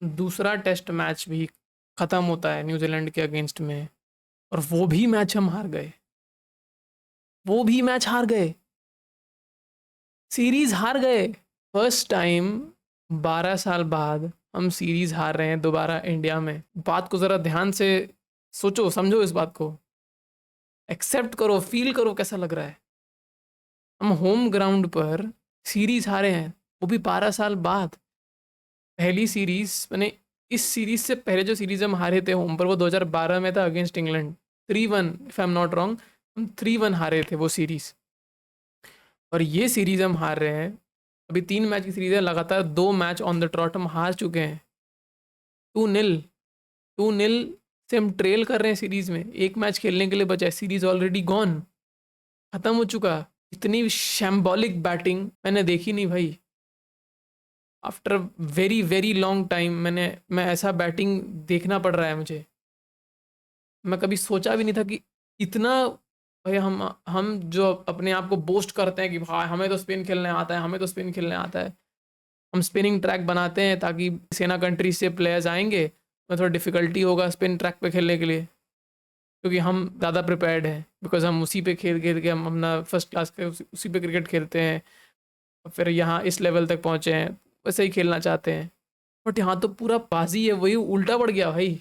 दूसरा test match भी ख़त्म होता है न्यूजीलैंड के अगेंस्ट में, और वो भी मैच हम हार गए। वो भी मैच हार गए, सीरीज हार गए। फर्स्ट टाइम 12 साल बाद हम सीरीज हार रहे हैं दोबारा इंडिया में। बात को ज़रा ध्यान से सोचो, समझो इस बात को, एक्सेप्ट करो, फील करो कैसा लग रहा है। हम होम ग्राउंड पर सीरीज हारे हैं, वो भी 12 साल बाद। पहली सीरीज मैंने, इस सीरीज से पहले जो सीरीज हम हारे थे होम पर वो 2012 में था against England, 3-1 if I am not wrong. हम 3-1 हारे थे वो सीरीज, और ये सीरीज हम हार रहे हैं। अभी 3 मैच की सीरीज है, लगातार 2 मैच ऑन द ट्रॉट हम हार चुके हैं। 2-0, 2-0 से हम ट्रेल कर रहे हैं सीरीज में। एक मैच खेलने के लिए बचा है, सीरीज ऑलरेडी गॉन, खत्म हो चुका। इतनी शैम्बॉलिक बैटिंग मैंने देखी नहीं भाई। After very very long time मैं ऐसा बैटिंग देखना पड़ रहा है मुझे। मैं कभी सोचा भी नहीं था कि इतना, भाई हम जो अपने आप को बोस्ट करते हैं कि भाई हमें तो स्पिन खेलने आता है, हमें तो स्पिन खेलने आता है। हम स्पिनिंग ट्रैक बनाते हैं ताकि सेना कंट्री से प्लेयर्स आएंगे, तो थोड़ा डिफिकल्टी होगा स्पिन ट्रैक पे खेलने के लिए, क्योंकि हम ज़्यादा प्रिपेयर्ड हैं, बिकॉज हम उसी पे खेल खेल के हम अपना फर्स्ट क्लास के उसी पे क्रिकेट खेलते हैं, और फिर यहाँ इस लेवल तक पहुँचे हैं, वैसे ही खेलना चाहते हैं। बट यहाँ तो पूरा बाजी है, वही उल्टा पड़ गया भाई।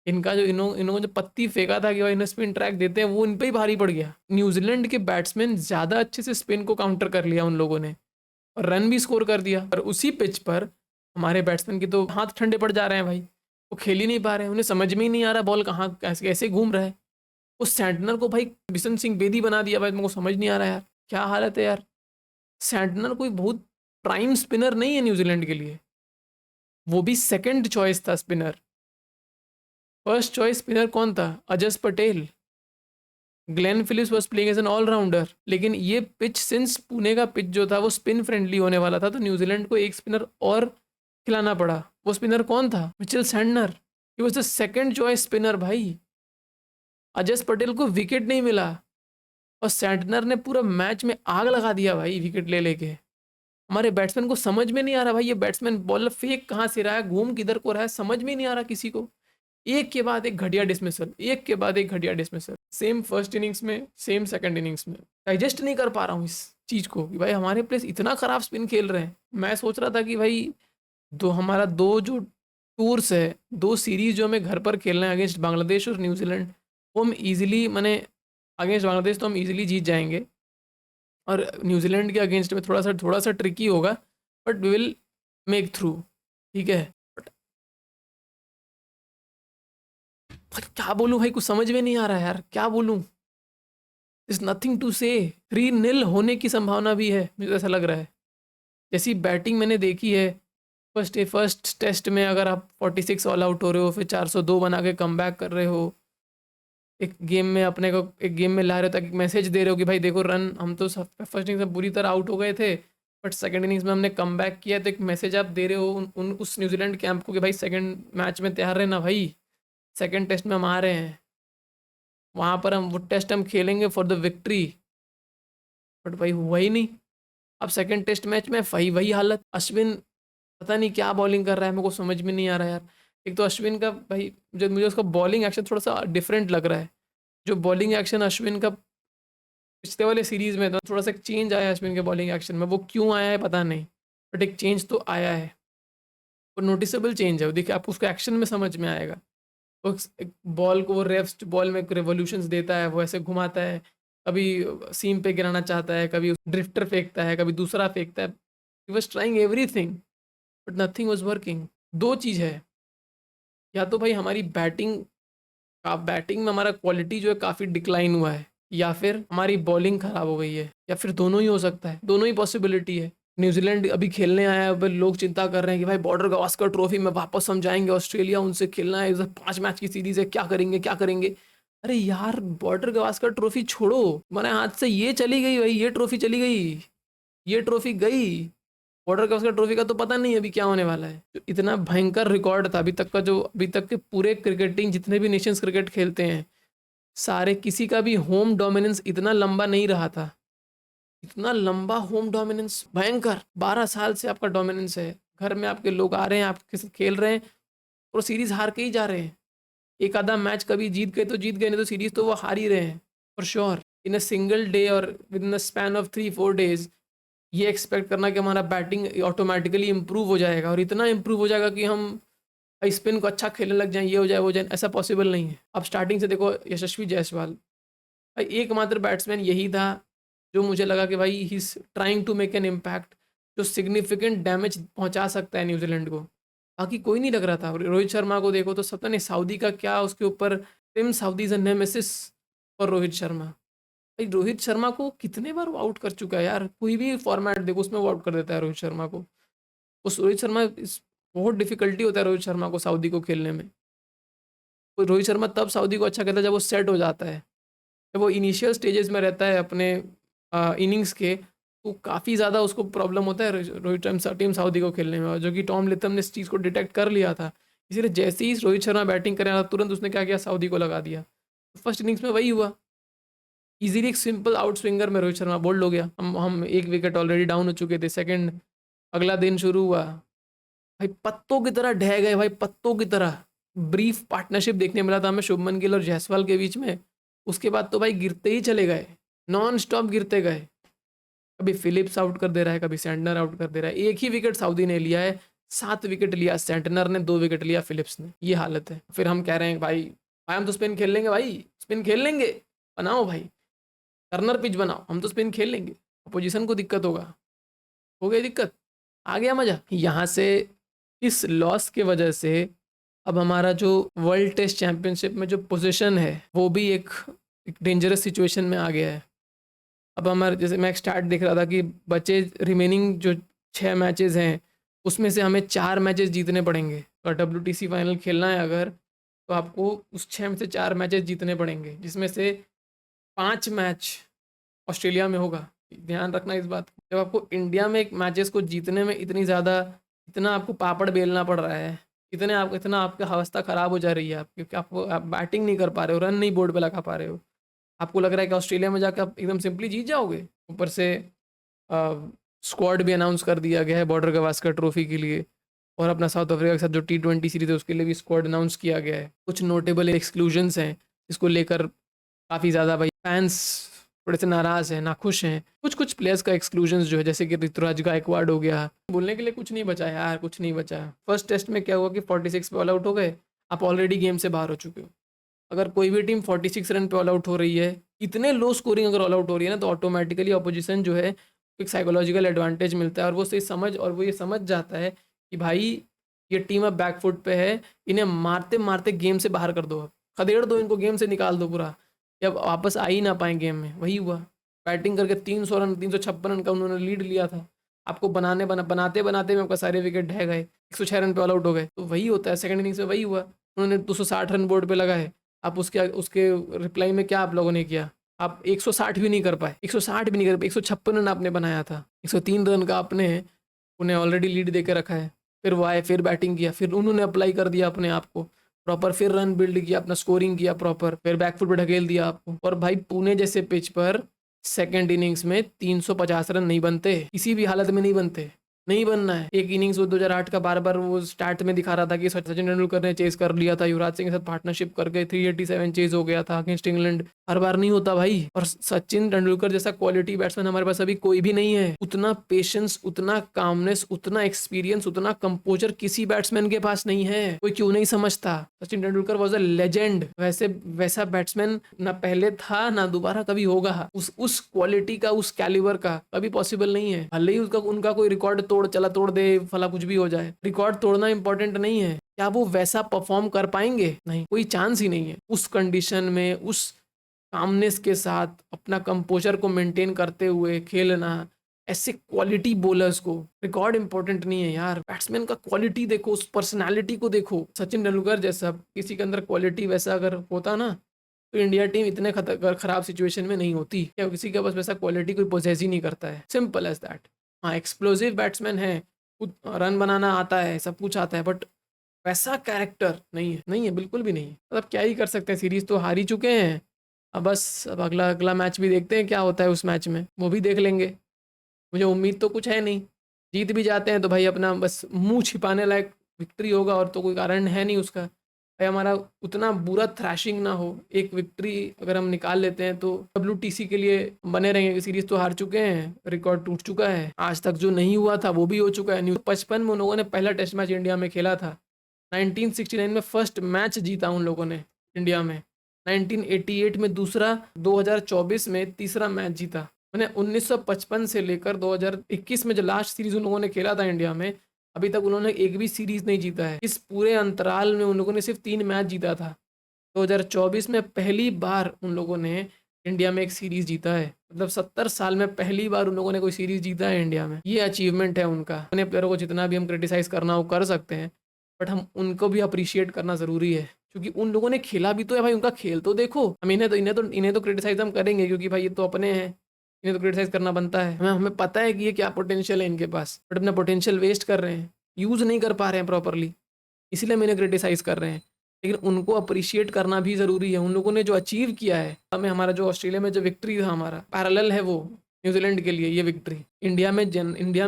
इनका जो इन्होंने जो पत्ती फेंका था कि भाई इन्हें स्पिन ट्रैक देते हैं, वो इन पे ही भारी पड़ गया। न्यूजीलैंड के बैट्समैन ज़्यादा अच्छे से स्पिन को काउंटर कर लिया उन लोगों ने, और रन भी स्कोर कर दिया। और उसी पिच पर हमारे बैट्समैन के तो हाथ ठंडे पड़ जा रहे हैं भाई, वो खेल ही नहीं पा रहे हैं, उन्हें समझ में ही नहीं आ रहा बॉल कहाँ कैसे कैसे घूम रहा है। उस सैंटनर को भाई बिशन सिंह बेदी बना दिया भाई, मेरे को समझ नहीं आ रहा यार, क्या हालत है यार। सैंटनर कोई बहुत प्राइम स्पिनर नहीं है न्यूजीलैंड के लिए, वो भी सेकंड चॉइस था स्पिनर। फर्स्ट चॉइस स्पिनर कौन था? अजस Patel. Glenn Phillips was playing as an allrounder. लेकिन ये पिच, सिंस पुणे का पिच जो था वो स्पिन फ्रेंडली होने वाला था, तो न्यूजीलैंड को एक स्पिनर और खिलाना पड़ा। वो स्पिनर कौन था? Mitchell Santner. He was the second choice spinner भाई। अजस पटेल को विकेट नहीं मिला, और सैंटनर ने पूरा मैच में आग लगा दिया भाई विकेट ले लेके। हमारे बैट्समैन को समझ में नहीं आ रहा भाई, ये बैट्समैन बॉलर फेंक कहाँ से रहा है, घूम किधर को रहा है, समझ में नहीं आ रहा किसी को। एक के बाद एक घटिया डिसमिसल, एक के बाद एक घटिया डिसमिसल, सेम फर्स्ट इनिंग्स में, सेम सेकंड इनिंग्स में। डाइजेस्ट नहीं कर पा रहा हूँ इस चीज को कि भाई हमारे प्लेयर्स इतना खराब स्पिन खेल रहे हैं। मैं सोच रहा था कि भाई हमारा दो जो टूर्स है, 2 सीरीज जो हमें घर पर खेलना है अगेंस्ट बांग्लादेश और न्यूजीलैंड, वो हम इजीली, मैंने अगेंस्ट बांग्लादेश तो हम इजीली जीत जाएंगे, और न्यूजीलैंड के अगेंस्ट में थोड़ा सा ट्रिकी होगा, but we will make through. ठीक है, पर क्या बोलूं भाई, कुछ समझ में नहीं आ रहा है यार, क्या बोलूं। इज नथिंग टू से। 3-0 होने की संभावना भी है, मुझे ऐसा लग रहा है। जैसी बैटिंग मैंने देखी है फर्स्ट टेस्ट में, अगर आप 46 ऑल आउट हो रहे हो, फिर 402 बना के कम बैक कर रहे हो, एक गेम में अपने को एक गेम में ला रहे हो, ताकि मैसेज दे रहे हो कि भाई देखो रन, हम तो फर्स्ट इनिंग्स में बुरी तरह आउट हो गए थे, बट सेकंड इनिंग्स में हमने कम बैक किया, तो एक मैसेज आप दे रहे हो उस न्यूजीलैंड कैंप को कि भाई सेकंड मैच में तैयार रहना भाई, सेकंड टेस्ट में हम आ रहे हैं, वहाँ पर हम वो टेस्ट हम खेलेंगे फॉर द विक्ट्री। बट भाई हुआ ही नहीं। अब सेकंड टेस्ट मैच में वही वही हालत। अश्विन पता नहीं क्या बॉलिंग कर रहा है, मेरे को समझ में नहीं आ रहा यार। एक तो अश्विन का भाई, जो मुझे उसका बॉलिंग एक्शन थोड़ा सा डिफरेंट लग रहा है। जो बॉलिंग एक्शन अश्विन का पिछले वाले सीरीज में था, थोड़ा सा एक चेंज आया है अश्विन के बॉलिंग एक्शन में, वो क्यों आया है पता नहीं, बट एक चेंज तो आया है, वो नोटिसेबल चेंज है। वो देखिए, आपको उसको एक्शन में समझ में आएगा। वो बॉल को, वो रेफ्स बॉल में रेवोल्यूशंस देता है, वो ऐसे घुमाता है, कभी सीम पे गिराना चाहता है, कभी ड्रिफ्टर फेंकता है, कभी दूसरा फेंकता है। He was trying everything but nothing was working. दो चीज़ है, या तो भाई हमारी बैटिंग में हमारा क्वालिटी जो है काफ़ी डिक्लाइन हुआ है, या फिर हमारी बॉलिंग खराब हो गई है, या फिर दोनों ही हो सकता है, दोनों ही पॉसिबिलिटी है। न्यूजीलैंड अभी खेलने आया है, अब लोग चिंता कर रहे हैं कि भाई बॉर्डर गावस्कर ट्रॉफी में वापस हम जाएंगे ऑस्ट्रेलिया, उनसे खेलना है, इधर 5 मैच की सीरीज है, क्या करेंगे क्या करेंगे। अरे यार, बॉर्डर गावस्कर ट्रॉफी छोड़ो, हमारे हाथ से ये चली गई भाई, ये ट्रॉफी चली गई, ये ट्रॉफी गई। बॉर्डर गावस्कर ट्रॉफी का तो पता नहीं अभी क्या होने वाला है। जो इतना भयंकर रिकॉर्ड था अभी तक का, जो अभी तक के पूरे क्रिकेटिंग जितने भी नेशंस क्रिकेट खेलते हैं सारे, किसी का भी होम डोमिनेंस इतना लंबा नहीं रहा था। इतना लंबा होम डोमिनेंस, भयंकर। 12 साल से आपका डोमिनेंस है, घर में आपके लोग आ रहे हैं, आपके साथ खेल रहे हैं और सीरीज हार के ही जा रहे हैं। एक आधा मैच कभी जीत गए तो जीत गए, नहीं तो सीरीज तो वो हार ही रहे हैं for sure. In a single day और within the span of 3-4 days ये एक्सपेक्ट करना कि हमारा बैटिंग ऑटोमेटिकली इम्प्रूव हो जाएगा और इतना इम्प्रूव हो जाएगा कि हम स्पिन को अच्छा खेलने लग जाएं, ये हो जाए वो जाए, ऐसा पॉसिबल नहीं है। अब स्टार्टिंग से देखो यशस्वी जायसवाल भाई एकमात्र बैट्समैन यही था जो मुझे लगा कि भाई he is trying to make an impact, जो सिग्निफिकेंट डैमेज पहुंचा सकता है न्यूजीलैंड को। बाकी कोई नहीं लग रहा था। रोहित शर्मा को देखो तो पता नहीं सऊदी का क्या उसके ऊपर, Tim Southee is a nemesis और रोहित शर्मा। भाई रोहित शर्मा को कितने बार वो आउट कर चुका है यार, कोई भी फॉर्मेट देखो उसमें वो आउट कर देता है रोहित शर्मा को। उस रोहित शर्मा बहुत डिफिकल्टी होता है रोहित शर्मा को सऊदी को खेलने में। रोहित शर्मा तब सऊदी को अच्छा खेलता है जब वो सेट हो जाता है, जब वो इनिशियल स्टेजेस में रहता है अपने इनिंग्स के, तो काफ़ी ज़्यादा उसको प्रॉब्लम होता है रोहित टीम सऊदी को खेलने में, जो कि टॉम लिथम ने इस चीज़ को डिटेक्ट कर लिया था। इसीलिए जैसे ही रोहित शर्मा बैटिंग करने वाला तुरंत उसने क्या किया, सऊदी को लगा दिया। फर्स्ट इनिंग्स में वही हुआ, इजीली एक सिंपल आउट स्विंगर में रोहित शर्मा बोल्ड हो गया। हम एक विकेट ऑलरेडी डाउन हो चुके थे। सेकंड अगला दिन शुरू हुआ, भाई पत्तों की तरह ढह गए, भाई पत्तों की तरह। ब्रीफ पार्टनरशिप देखने मिला था हमें शुभमन गिल और जायसवाल के बीच में, उसके बाद तो भाई गिरते ही चले गए, नॉन स्टॉप गिरते गए। कभी फिलिप्स आउट कर दे रहा है, कभी सेंटनर आउट कर दे रहा है। एक ही विकेट सऊदी ने लिया है, 7 विकेट लिया सेंटनर ने, 2 विकेट लिया फिलिप्स ने। ये हालत है। फिर हम कह रहे हैं भाई भाई हम तो स्पिन खेल लेंगे, भाई स्पिन खेल लेंगे, बनाओ भाई टर्नर पिच बनाओ, हम तो स्पिन खेल लेंगे। अपोजिशन को दिक्कत होगा, हो गई दिक्कत, आ गया मजा। यहाँ से इस लॉस के वजह से अब हमारा जो वर्ल्ड टेस्ट चैंपियनशिप में जो पोजीशन है वो भी एक डेंजरस सिचुएशन में आ गया है। अब हमारे जैसे मैं स्टार्ट देख रहा था कि बचे रिमेनिंग जो 6 मैचेस हैं उसमें से हमें 4 मैचेस जीतने पड़ेंगे। और WTC फाइनल खेलना है अगर, तो आपको उस 6 में से 4 मैचेस जीतने पड़ेंगे, जिसमें से 5 मैच ऑस्ट्रेलिया में होगा। ध्यान रखना इस बात को। जब आपको इंडिया में एक मैचेस को जीतने में इतना आपको पापड़ बेलना पड़ रहा है, इतना आपकी अवस्था ख़राब हो जा रही है आपकी, क्योंकि आप बैटिंग नहीं कर पा रहे हो, रन नहीं बोर्ड पे लगा पा रहे हो। आपको लग रहा है कि ऑस्ट्रेलिया में जाकर आप एकदम सिंपली जीत जाओगे। ऊपर से स्क्वाड भी अनाउंस कर दिया गया है बॉर्डर गवास्कर ट्रॉफी के लिए, और अपना साउथ अफ्रीका के साथ जो T20 सीरीज है उसके लिए भी स्क्वाड अनाउंस किया गया है। कुछ नोटेबल एक्सक्लूजन्स हैं जिसको लेकर काफ़ी ज़्यादा भाई फैंस थोड़े से नाराज़ हैं, नाखुश हैं। कुछ प्लेयर्स का एक्सक्लूजन्स जो है, जैसे कि ऋतुराज गायकवाड़ हो गया। बोलने के लिए कुछ नहीं बचा यार, कुछ नहीं बचा। फर्स्ट टेस्ट में क्या हुआ कि 46 पे ऑल आउट हो गए, आप ऑलरेडी गेम से बाहर हो चुके हो। अगर कोई भी टीम 46 रन पे ऑल आउट हो रही है, इतने लो स्कोरिंग अगर ऑल आउट हो रही है ना, तो ऑटोमेटिकली अपोजिशन जो है एक साइकोलॉजिकल एडवांटेज मिलता है, और वो ये समझ जाता है कि भाई ये टीम अब बैकफुट पे है, इन्हें मारते मारते गेम से बाहर कर दो, अब खदेड़ दो इनको, गेम से निकाल दो पूरा, जब वापस आ ही ना पाए गेम में। वही हुआ, बैटिंग करके 300 रन 356 रन का उन्होंने लीड लिया था। आपको बनाते बनाते में आपका सारे विकेट ढह गए, 106 रन पे ऑल आउट हो गए। तो वही होता है सेकंड इनिंग्स में, वही हुआ। उन्होंने 260 रन बोर्ड पे लगाए, आप उसके उसके रिप्लाई में क्या आप लोगों ने किया, आप 160 भी नहीं कर पाए, 160 भी नहीं कर पाए, 156 रन आपने बनाया था, 103 रन का आपने उन्हें ऑलरेडी लीड दे के रखा है। फिर वो आए, फिर बैटिंग किया, फिर उन्होंने अप्लाई कर दिया अपने आप को प्रॉपर, फिर रन बिल्ड किया, अपना स्कोरिंग किया प्रॉपर, फिर बैकफुट पे ढकेल दिया आपको। और भाई पुणे जैसे पिच पर सेकंड इनिंग्स में 350 रन नहीं बनते, किसी भी हालत में नहीं बनते, नहीं बनना है। एक इनिंग्स वो 2008 का बार वो स्टार्ट में दिखा रहा था कि सचिन तेंदुलकर ने चेज कर लिया था, युवराज सिंह के साथ पार्टनरशिप करके 387 चेज हो गया था अगेंस्ट इंग्लैंड। हर बार नहीं होता भाई, और सचिन तेंदुलकर जैसा क्वालिटी बैट्समैन हमारे पास अभी कोई भी नहीं है। उतना पेशेंस, उतना कामनेस, उतना एक्सपीरियंस, उतना कंपोजर किसी बैट्समैन के पास नहीं है। कोई क्यों नहीं समझता, Sachin Tendulkar was a legend. वैसा बैट्समैन ना पहले था ना दोबारा कभी होगा। उस क्वालिटी का, उस कैलिबर का कभी पॉसिबल नहीं है। भले ही उनका कोई रिकॉर्ड तोड़ दे, फला कुछ भी हो जाए, रिकॉर्ड तोड़ना इंपॉर्टेंट नहीं है। क्या वो वैसा परफॉर्म कर पाएंगे? नहीं, कोई चांस ही नहीं है। उस कंडीशन में, उस कामनेस के साथ, अपना कंपोजर को मेंटेन करते हुए खेलना, ऐसे क्वालिटी बॉलर्स को, रिकॉर्ड इंपॉर्टेंट नहीं है यार, बैट्समैन का क्वालिटी देखो, उस पर्सनालिटी को देखो। सचिन तेंदुलकर जैसा किसी के अंदर क्वालिटी वैसा अगर होता ना, तो इंडिया टीम इतने खराब सिचुएशन में नहीं होती। क्या किसी के पास वैसा क्वालिटी कोई पोजेस ही नहीं करता है, सिंपल एज दैट। हाँ, एक्सप्लोसिव बैट्समैन है, रन बनाना आता है, सब कुछ आता है, बट वैसा कैरेक्टर नहीं है, नहीं है, बिल्कुल भी नहीं है। मतलब क्या ही कर सकते हैं, सीरीज तो हार ही चुके हैं। अब बस अब अगला मैच भी देखते हैं क्या होता है उस मैच में, वो भी देख लेंगे। मुझे उम्मीद तो कुछ है नहीं, जीत भी जाते हैं तो भाई अपना बस मुँह छिपाने लायक विक्ट्री होगा, और तो कोई कारण है नहीं उसका। भाई हमारा उतना बुरा थ्रैशिंग ना हो, एक विक्ट्री अगर हम निकाल लेते हैं तो WTC के लिए बने रहेंगे। सीरीज तो हार चुके हैं, रिकॉर्ड टूट चुका है, आज तक जो नहीं हुआ था वो भी हो चुका है। 1955 में उन लोगों ने पहला टेस्ट मैच इंडिया में खेला था। 1969 में फर्स्ट मैच जीता उन लोगों ने इंडिया में, 1988 में दूसरा, 2024 में तीसरा मैच जीता। मैंने 1955 से लेकर 2021 में जो लास्ट सीरीज उन लोगों ने खेला था इंडिया में, अभी तक उन्होंने एक भी सीरीज नहीं जीता है। इस पूरे अंतराल में उन लोगों ने सिर्फ 3 मैच जीता था। 2024 में पहली बार उन लोगों ने इंडिया में एक सीरीज जीता है, मतलब 70 साल में पहली बार उन लोगों ने कोई सीरीज जीता है इंडिया में। ये अचीवमेंट है उनका। अपने प्लेयरों को जितना भी हम क्रिटिसाइज करना हो कर सकते हैं, बट हम उनको भी अप्रिशिएट करना ज़रूरी है, क्योंकि उन लोगों ने खेला भी तो है भाई। उनका खेल तो देखो। हम इन्हें तो क्रिटिसाइज हम करेंगे, क्योंकि भाई ये तो अपने हैं, इन्हें तो क्रिटिसाइज करना बनता है। हमें पता है कि ये क्या पोटेंशियल है इनके पास, बट अपना पोटेंशियल वेस्ट कर रहे हैं, यूज़ नहीं कर पा रहे हैं प्रॉपरली, इसीलिए हम इन्हें क्रिटिसाइज कर रहे हैं। लेकिन उनको अप्रिशिएट करना भी ज़रूरी है। उन लोगों ने जो अचीव किया है, हमें हमारा जो ऑस्ट्रेलिया में जो विक्ट्री था, हमारा पैरेलल है वो न्यूजीलैंड के लिए ये विक्ट्री। इंडिया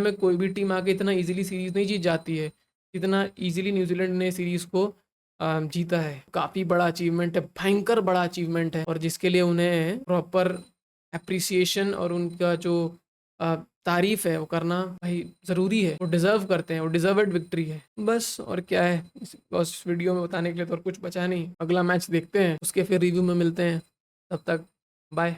में कोई भी टीम आके इतना इजीली सीरीज नहीं जीत जाती है जितना इजीली न्यूजीलैंड ने सीरीज को जीता है। काफ़ी बड़ा अचीवमेंट है, भयंकर बड़ा अचीवमेंट है, और जिसके लिए उन्हें प्रॉपर अप्रिसिएशन और उनका जो तारीफ है वो करना भाई ज़रूरी है। वो डिज़र्व करते हैं, वो डिज़र्वड विक्ट्री है बस। और क्या है उस वीडियो में बताने के लिए, तो और कुछ बचा नहीं। अगला मैच देखते हैं, उसके फिर रिव्यू में मिलते हैं। तब तक बाय।